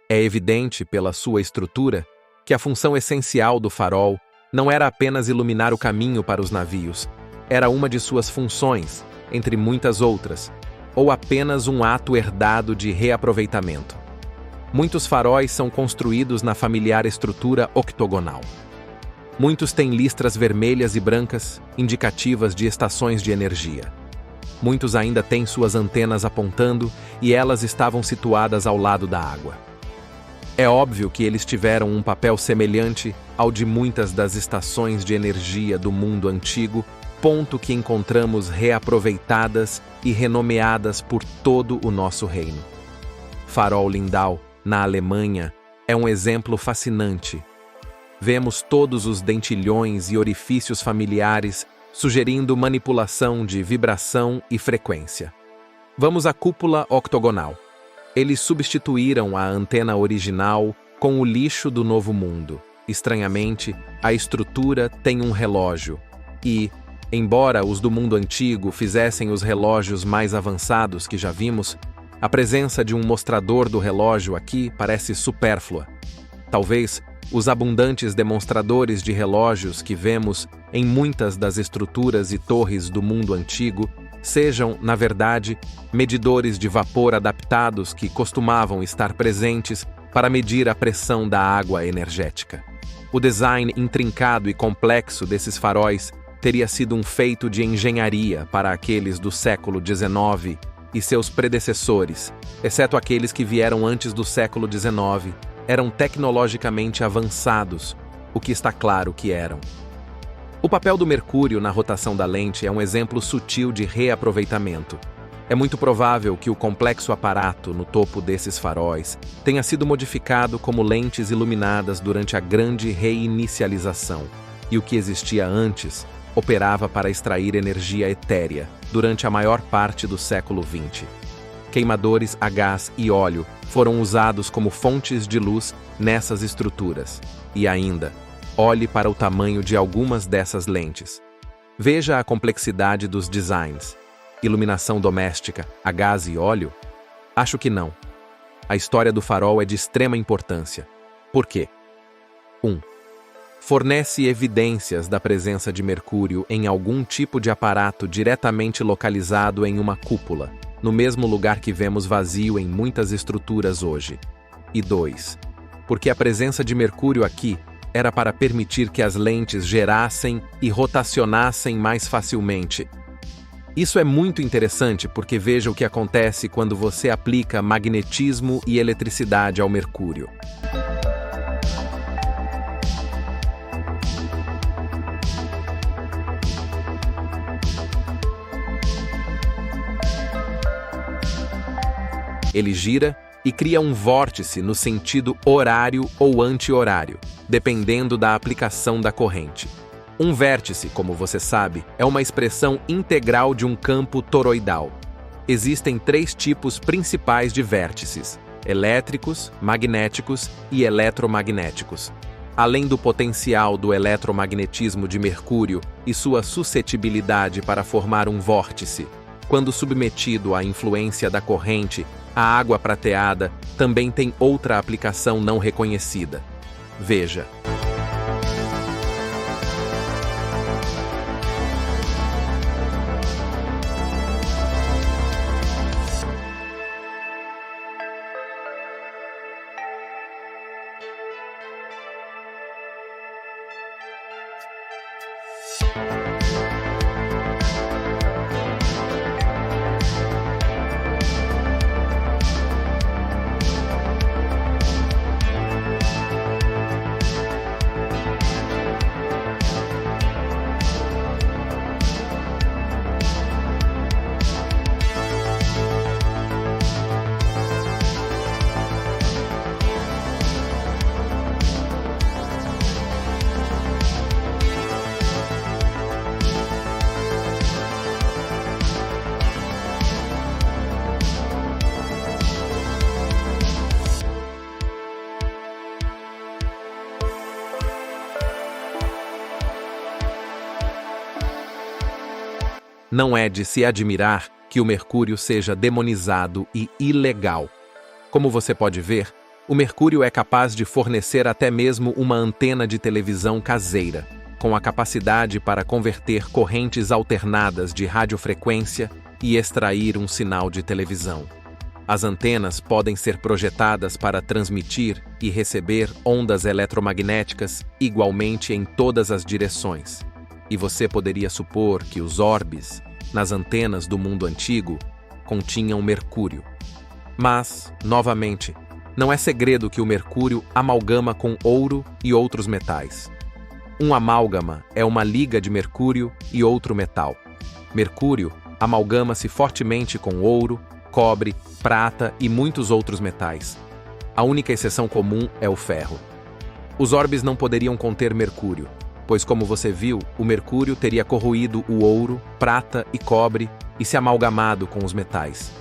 É evidente, pela sua estrutura, que a função essencial do farol não era apenas iluminar o caminho para os navios, era uma de suas funções, entre muitas outras, ou apenas um ato herdado de reaproveitamento. Muitos faróis são construídos na familiar estrutura octogonal. Muitos têm listras vermelhas e brancas, indicativas de estações de energia. Muitos ainda têm suas antenas apontando e elas estavam situadas ao lado da água. É óbvio que eles tiveram um papel semelhante ao de muitas das estações de energia do mundo antigo, ponto que encontramos reaproveitadas e renomeadas por todo o nosso reino. Farol Lindau, na Alemanha, é um exemplo fascinante. Vemos todos os dentilhões e orifícios familiares sugerindo manipulação de vibração e frequência. Vamos à cúpula octogonal. Eles substituíram a antena original com o lixo do Novo Mundo. Estranhamente, a estrutura tem um relógio e, embora os do mundo antigo fizessem os relógios mais avançados que já vimos, a presença de um mostrador do relógio aqui parece supérflua. Talvez os abundantes demonstradores de relógios que vemos em muitas das estruturas e torres do mundo antigo sejam, na verdade, medidores de vapor adaptados que costumavam estar presentes para medir a pressão da água energética. O design intrincado e complexo desses faróis teria sido um feito de engenharia para aqueles do século XIX e seus predecessores, exceto aqueles que vieram antes do século XIX, eram tecnologicamente avançados, o que está claro que eram. O papel do mercúrio na rotação da lente é um exemplo sutil de reaproveitamento. É muito provável que o complexo aparato no topo desses faróis tenha sido modificado como lentes iluminadas durante a grande reinicialização, e o que existia antes operava para extrair energia etérea durante a maior parte do século XX. Queimadores a gás e óleo foram usados como fontes de luz nessas estruturas. E ainda, olhe para o tamanho de algumas dessas lentes. Veja a complexidade dos designs. Iluminação doméstica a gás e óleo? Acho que não. A história do farol é de extrema importância. Por quê? 1. Fornece evidências da presença de mercúrio em algum tipo de aparato diretamente localizado em uma cúpula, no mesmo lugar que vemos vazio em muitas estruturas hoje. E 2. Porque a presença de mercúrio aqui era para permitir que as lentes gerassem e rotacionassem mais facilmente. Isso é muito interessante porque veja o que acontece quando você aplica magnetismo e eletricidade ao mercúrio. Ele gira e cria um vórtice no sentido horário ou anti-horário, dependendo da aplicação da corrente. Um vértice, como você sabe, é uma expressão integral de um campo toroidal. Existem 3 tipos principais de vértices: elétricos, magnéticos e eletromagnéticos. Além do potencial do eletromagnetismo de Mercúrio e sua suscetibilidade para formar um vórtice, quando submetido à influência da corrente, a água prateada também tem outra aplicação não reconhecida. Veja. Não é de se admirar que o mercúrio seja demonizado e ilegal. Como você pode ver, O mercúrio é capaz de fornecer até mesmo uma antena de televisão caseira, com a capacidade para converter correntes alternadas de radiofrequência e extrair um sinal de televisão. As antenas podem ser projetadas para transmitir e receber ondas eletromagnéticas igualmente em todas as direções. E você poderia supor que os orbes, nas antenas do mundo antigo, continham mercúrio. Mas, novamente, não é segredo que o mercúrio amalgama com ouro e outros metais. Um amálgama é uma liga de mercúrio e outro metal. Mercúrio amalgama-se fortemente com ouro, cobre, prata e muitos outros metais. A única exceção comum é o ferro. Os orbes não poderiam conter mercúrio, pois, como você viu, o mercúrio teria corroído o ouro, prata e cobre e se amalgamado com os metais.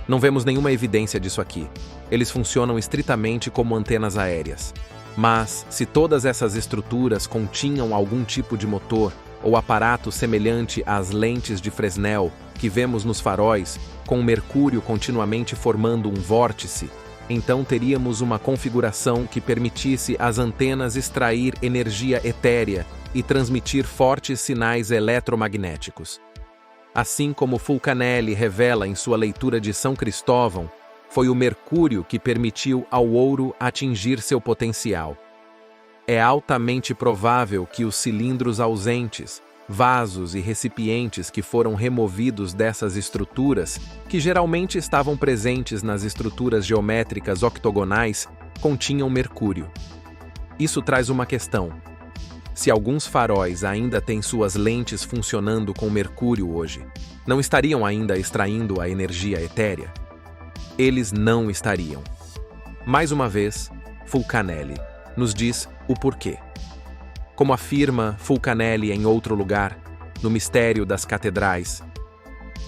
Não vemos nenhuma evidência disso aqui. Eles funcionam estritamente como antenas aéreas. Mas, se todas essas estruturas continham algum tipo de motor ou aparato semelhante às lentes de Fresnel que vemos nos faróis, com o mercúrio continuamente formando um vórtice, então teríamos uma configuração que permitisse às antenas extrair energia etérea e transmitir fortes sinais eletromagnéticos. Assim como Fulcanelli revela em sua leitura de São Cristóvão, foi o mercúrio que permitiu ao ouro atingir seu potencial. É altamente provável que os cilindros ausentes, vasos e recipientes que foram removidos dessas estruturas, que geralmente estavam presentes nas estruturas geométricas octogonais, continham mercúrio. Isso traz uma questão. Se alguns faróis ainda têm suas lentes funcionando com mercúrio hoje, não estariam ainda extraindo a energia etérea? Eles não estariam. Mais uma vez, Fulcanelli nos diz o porquê. Como afirma Fulcanelli em outro lugar, no Mistério das Catedrais,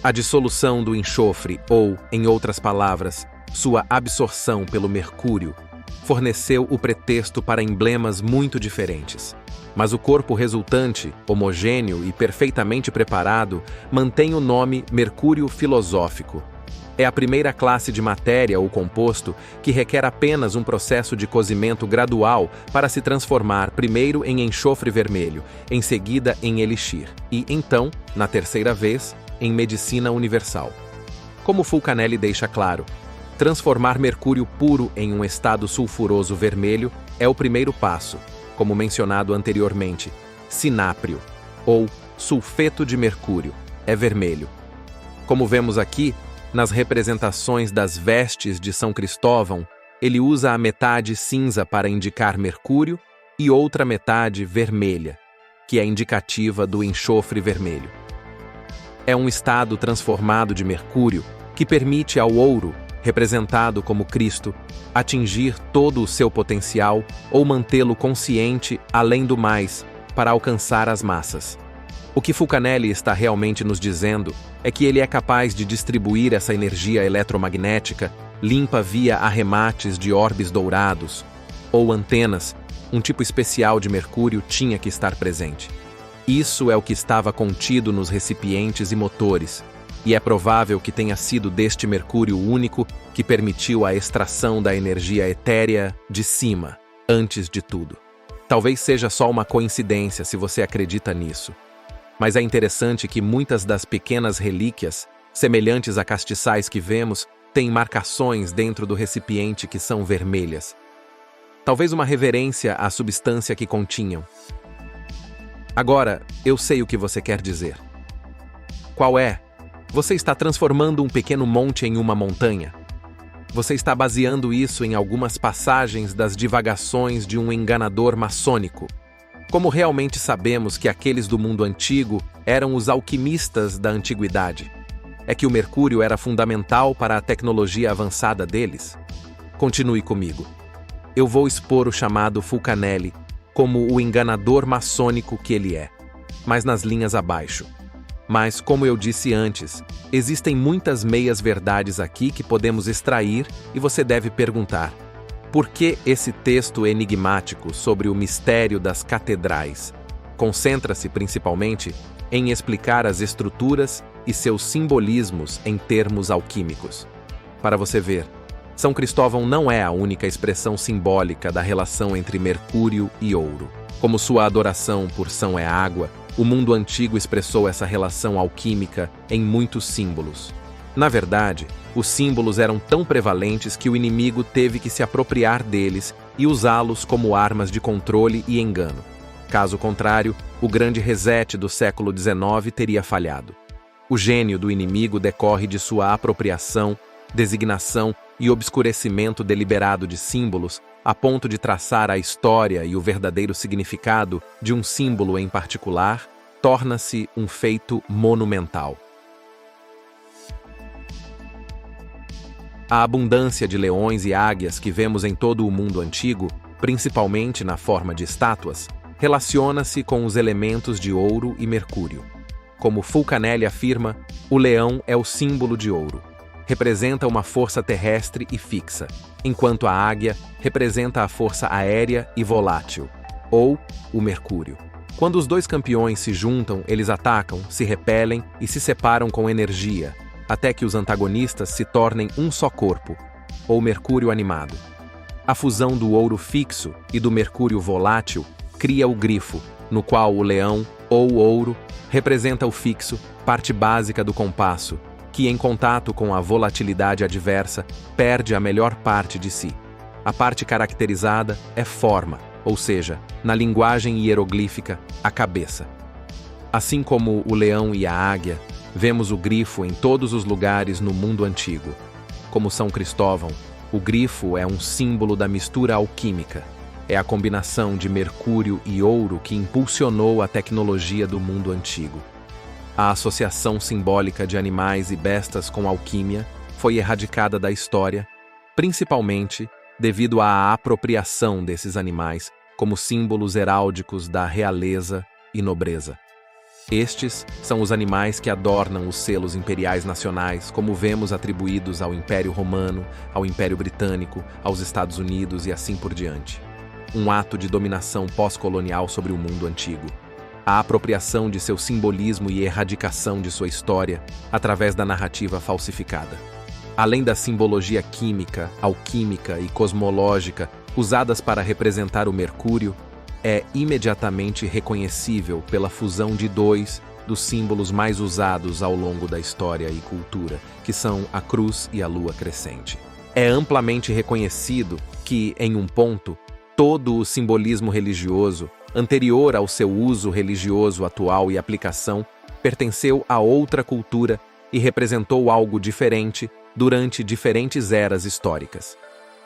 a dissolução do enxofre, ou, em outras palavras, sua absorção pelo mercúrio, forneceu o pretexto para emblemas muito diferentes. Mas o corpo resultante, homogêneo e perfeitamente preparado, mantém o nome mercúrio filosófico. É a primeira classe de matéria ou composto que requer apenas um processo de cozimento gradual para se transformar primeiro em enxofre vermelho, em seguida em elixir e, então, na terceira vez, em medicina universal. Como Fulcanelli deixa claro, transformar mercúrio puro em um estado sulfuroso vermelho é o primeiro passo, como mencionado anteriormente. Sináprio, ou sulfeto de mercúrio, é vermelho. Como vemos aqui, nas representações das vestes de São Cristóvão, ele usa a metade cinza para indicar mercúrio e outra metade vermelha, que é indicativa do enxofre vermelho. É um estado transformado de mercúrio que permite ao ouro, representado como Cristo, atingir todo o seu potencial ou mantê-lo consciente, além do mais, para alcançar as massas. O que Fulcanelli está realmente nos dizendo é que ele é capaz de distribuir essa energia eletromagnética limpa via arremates de orbes dourados ou antenas. Um tipo especial de mercúrio tinha que estar presente. Isso é o que estava contido nos recipientes e motores, e é provável que tenha sido deste mercúrio único que permitiu a extração da energia etérea de cima, antes de tudo. Talvez seja só uma coincidência se você acredita nisso. Mas é interessante que muitas das pequenas relíquias, semelhantes a castiçais que vemos, têm marcações dentro do recipiente que são vermelhas. Talvez uma reverência à substância que continham. Agora, eu sei o que você quer dizer. Qual é? Você está transformando um pequeno monte em uma montanha? Você está baseando isso em algumas passagens das divagações de um enganador maçônico. Como realmente sabemos que aqueles do mundo antigo eram os alquimistas da antiguidade? É que o mercúrio era fundamental para a tecnologia avançada deles? Continue comigo. Eu vou expor o chamado Fulcanelli como o enganador maçônico que ele é, mas nas linhas abaixo. Mas, como eu disse antes, existem muitas meias-verdades aqui que podemos extrair e você deve perguntar: por que esse texto enigmático sobre o mistério das catedrais concentra-se principalmente em explicar as estruturas e seus simbolismos em termos alquímicos? Para você ver, São Cristóvão não é a única expressão simbólica da relação entre Mercúrio e ouro. Como sua adoração por São é água, o mundo antigo expressou essa relação alquímica em muitos símbolos. Na verdade, os símbolos eram tão prevalentes que o inimigo teve que se apropriar deles e usá-los como armas de controle e engano. Caso contrário, o grande reset do século XIX teria falhado. O gênio do inimigo decorre de sua apropriação, designação e obscurecimento deliberado de símbolos, a ponto de traçar a história e o verdadeiro significado de um símbolo em particular, torna-se um feito monumental. A abundância de leões e águias que vemos em todo o mundo antigo, principalmente na forma de estátuas, relaciona-se com os elementos de ouro e mercúrio. Como Fulcanelli afirma, o leão é o símbolo de ouro. Representa uma força terrestre e fixa, enquanto a águia representa a força aérea e volátil, ou o mercúrio. Quando os dois campeões se juntam, eles atacam, se repelem e se separam com energia, até que os antagonistas se tornem um só corpo, ou mercúrio animado. A fusão do ouro fixo e do mercúrio volátil cria o grifo, no qual o leão, ou ouro, representa o fixo, parte básica do compasso, que, em contato com a volatilidade adversa, perde a melhor parte de si. A parte caracterizada é forma, ou seja, na linguagem hieroglífica, a cabeça. Assim como o leão e a águia, vemos o grifo em todos os lugares no mundo antigo. Como São Cristóvão, o grifo é um símbolo da mistura alquímica. É a combinação de mercúrio e ouro que impulsionou a tecnologia do mundo antigo. A associação simbólica de animais e bestas com alquímia foi erradicada da história, principalmente devido à apropriação desses animais como símbolos heráldicos da realeza e nobreza. Estes são os animais que adornam os selos imperiais nacionais, como vemos atribuídos ao Império Romano, ao Império Britânico, aos Estados Unidos e assim por diante. Um ato de dominação pós-colonial sobre o mundo antigo. A apropriação de seu simbolismo e erradicação de sua história através da narrativa falsificada. Além da simbologia química, alquímica e cosmológica usadas para representar o mercúrio, é imediatamente reconhecível pela fusão de dois dos símbolos mais usados ao longo da história e cultura, que são a cruz e a lua crescente. É amplamente reconhecido que, em um ponto, todo o simbolismo religioso, anterior ao seu uso religioso atual e aplicação, pertenceu a outra cultura e representou algo diferente durante diferentes eras históricas.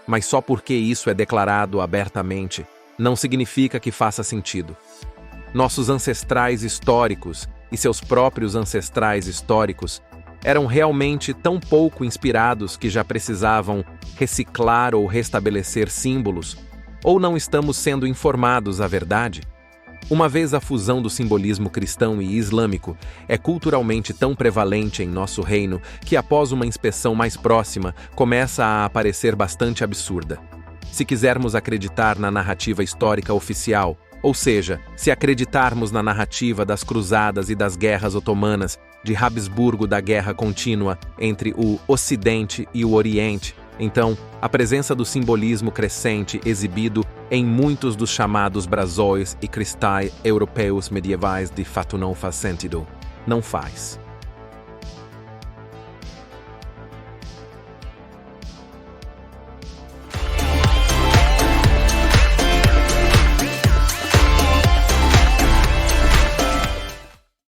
Mas só porque isso é declarado abertamente, não significa que faça sentido. Nossos ancestrais históricos e seus próprios ancestrais históricos eram realmente tão pouco inspirados que já precisavam reciclar ou restabelecer símbolos, ou não estamos sendo informados a verdade? Uma vez a fusão do simbolismo cristão e islâmico é culturalmente tão prevalente em nosso reino que, após uma inspeção mais próxima, começa a aparecer bastante absurda. Se quisermos acreditar na narrativa histórica oficial, ou seja, se acreditarmos na narrativa das cruzadas e das guerras otomanas, de Habsburgo da guerra contínua entre o Ocidente e o Oriente, então, a presença do simbolismo crescente exibido em muitos dos chamados brasões e cristais europeus medievais de fato não faz sentido. Não faz.